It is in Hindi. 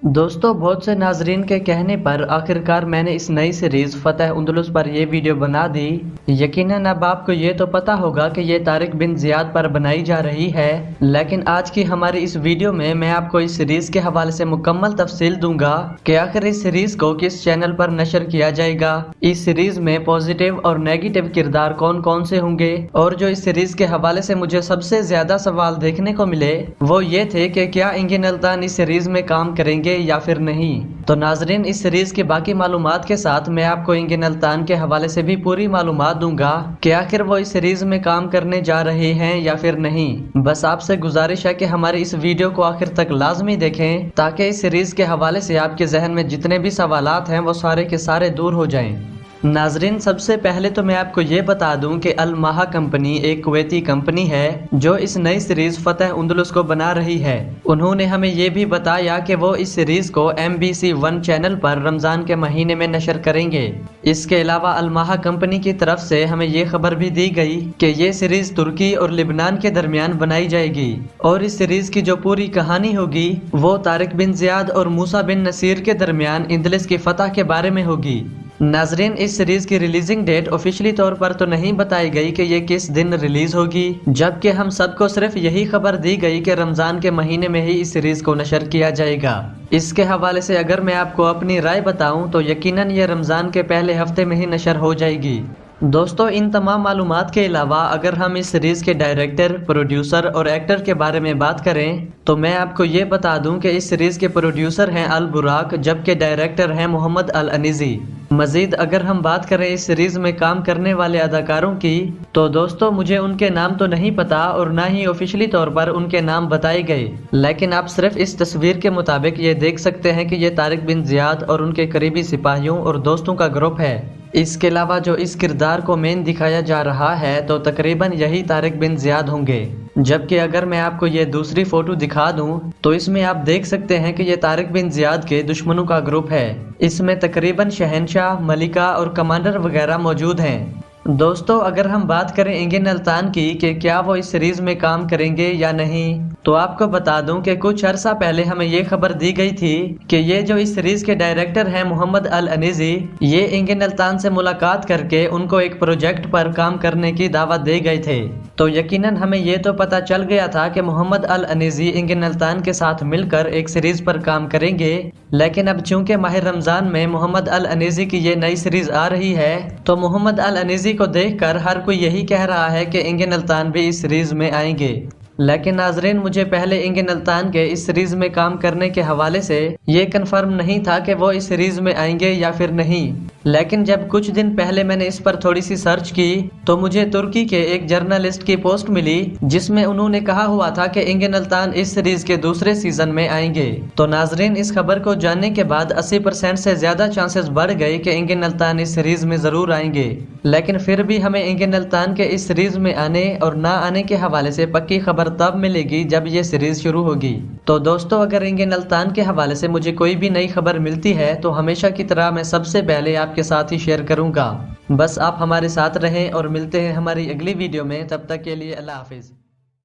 दोस्तों, बहुत से नाजरीन के कहने पर आखिरकार मैंने इस नई सीरीज फतह उंदुलुस पर यह वीडियो बना दी। यकीनन अब आपको ये तो पता होगा कि ये तारिक बिन जियाद पर बनाई जा रही है, लेकिन आज की हमारी इस वीडियो में मैं आपको इस सीरीज के हवाले से मुकम्मल तफसील दूंगा कि आखिर इस सीरीज को किस चैनल पर नशर किया जाएगा। इस सीरीज में पॉजिटिव और नेगेटिव किरदार कौन कौन से होंगे, और जो इस सीरीज के हवाले से मुझे सबसे ज्यादा सवाल देखने को मिले वो ये थे कि क्या इंगिन अल्तान इस सीरीज में काम करेंगे या फिर नहीं। तो नाजरीन, इस सीरीज की बाकी मालूमात के साथ मैं आपको इंगिन अल्तान के हवाले से भी पूरी मालूमात दूंगा कि आखिर वो इस सीरीज में काम करने जा रहे हैं या फिर नहीं। बस आपसे गुजारिश है कि हमारी इस वीडियो को आखिर तक लाजमी देखें ताकि इस सीरीज के हवाले से आपके जहन में जितने भी सवालात हैं वो सारे के सारे दूर हो जाएं। नाजरीन, सबसे पहले तो मैं आपको ये बता दूं कि अल माहा कंपनी एक कुवैती कंपनी है जो इस नई सीरीज फतह उंदुलुस को बना रही है। उन्होंने हमें ये भी बताया कि वो इस सीरीज को MBC 1 चैनल पर रमजान के महीने में नशर करेंगे। इसके अलावा अल माहा कंपनी की तरफ से हमें ये खबर भी दी गई कि ये सीरीज तुर्की और लिबनान के दरमियान बनाई जाएगी और इस सीरीज की जो पूरी कहानी होगी वो तारिक बिन जियाद और मूसा बिन नसीर के दरमियान इंदलिस की फतह के बारे में होगी। नाजरीन, इस सीरीज की रिलीजिंग डेट ऑफिशियली तौर पर तो नहीं बताई गई कि ये किस दिन रिलीज होगी, जबकि हम सबको सिर्फ यही खबर दी गई कि रमजान के महीने में ही इस सीरीज को नशर किया जाएगा। इसके हवाले से अगर मैं आपको अपनी राय बताऊं तो यकीनन ये रमजान के पहले हफ्ते में ही नशर हो जाएगी। दोस्तों, इन तमाम मालूमात के अलावा अगर हम इस सीरीज के डायरेक्टर, प्रोड्यूसर और एक्टर के बारे में बात करें तो मैं आपको ये बता दूं कि इस सीरीज के प्रोड्यूसर हैं अल बुराक, जबकि डायरेक्टर हैं मोहम्मद अल अनीजी। मजीद अगर हम बात करें इस सीरीज में काम करने वाले अदाकारों की तो दोस्तों मुझे उनके नाम तो नहीं पता और ना ही ऑफिशियली तौर पर उनके नाम बताए गए, लेकिन आप सिर्फ इस तस्वीर के मुताबिक ये देख सकते हैं कि ये तारिक बिन जियाद और उनके करीबी सिपाहियों और दोस्तों का ग्रुप है। इसके अलावा जो इस किरदार को मेन दिखाया जा रहा है तो तकरीबन यही तारिक बिन जियाद होंगे। जबकि अगर मैं आपको ये दूसरी फोटो दिखा दूं तो इसमें आप देख सकते हैं कि ये तारिक बिन जियाद के दुश्मनों का ग्रुप है। इसमें तकरीबन शहनशाह, मलिका और कमांडर वगैरह मौजूद हैं। दोस्तों, अगर हम बात करें इंगिन अल्तान की कि क्या वो इस सीरीज में काम करेंगे या नहीं, तो आपको बता दूं कि कुछ अरसा पहले हमें ये खबर दी गई थी कि ये जो इस सीरीज के डायरेक्टर हैं मोहम्मद अल अनीजी, ये इंगिन अल्तान से मुलाकात करके उनको एक प्रोजेक्ट पर काम करने की दावत दे गए थे। तो यकीनन हमें ये तो पता चल गया था कि मोहम्मद अल अनीजी इंगिन अल्तान के साथ मिलकर एक सीरीज पर काम करेंगे, लेकिन अब चूंकि माह रमजान में मोहम्मद अल अनीजी की ये नई सीरीज आ रही है तो मोहम्मद अल अनीजी को देखकर हर कोई यही कह रहा है कि इंगिन अल्तान भी इस सीरीज में आएंगे। लेकिन नाजरीन, मुझे पहले इंगिन अल्तान के इस सीरीज में काम करने के हवाले से ये कंफर्म नहीं था कि वो इस सीरीज में आएंगे या फिर नहीं, लेकिन जब कुछ दिन पहले मैंने इस पर थोड़ी सी सर्च की तो मुझे तुर्की के एक जर्नलिस्ट की पोस्ट मिली जिसमें उन्होंने कहा हुआ था कि इंगिन अल्तान इस सीरीज के दूसरे सीजन में आएंगे। तो नाजरीन, इस खबर को जानने के बाद 80% से ज्यादा चांसेस बढ़ गए कि इंगिन अल्तान इस सीरीज में जरूर आएंगे, लेकिन फिर भी हमें इंगिन अल्तान के इस सीरीज में आने और ना आने के हवाले से पक्की खबर तब मिलेगी जब ये सीरीज शुरू होगी। तो दोस्तों, अगर इंगिन अल्तान के हवाले से मुझे कोई भी नई खबर मिलती है तो हमेशा की तरह मैं सबसे पहले आपके साथ ही शेयर करूंगा। बस आप हमारे साथ रहें और मिलते हैं हमारी अगली वीडियो में। तब तक के लिए अल्लाह हाफिज।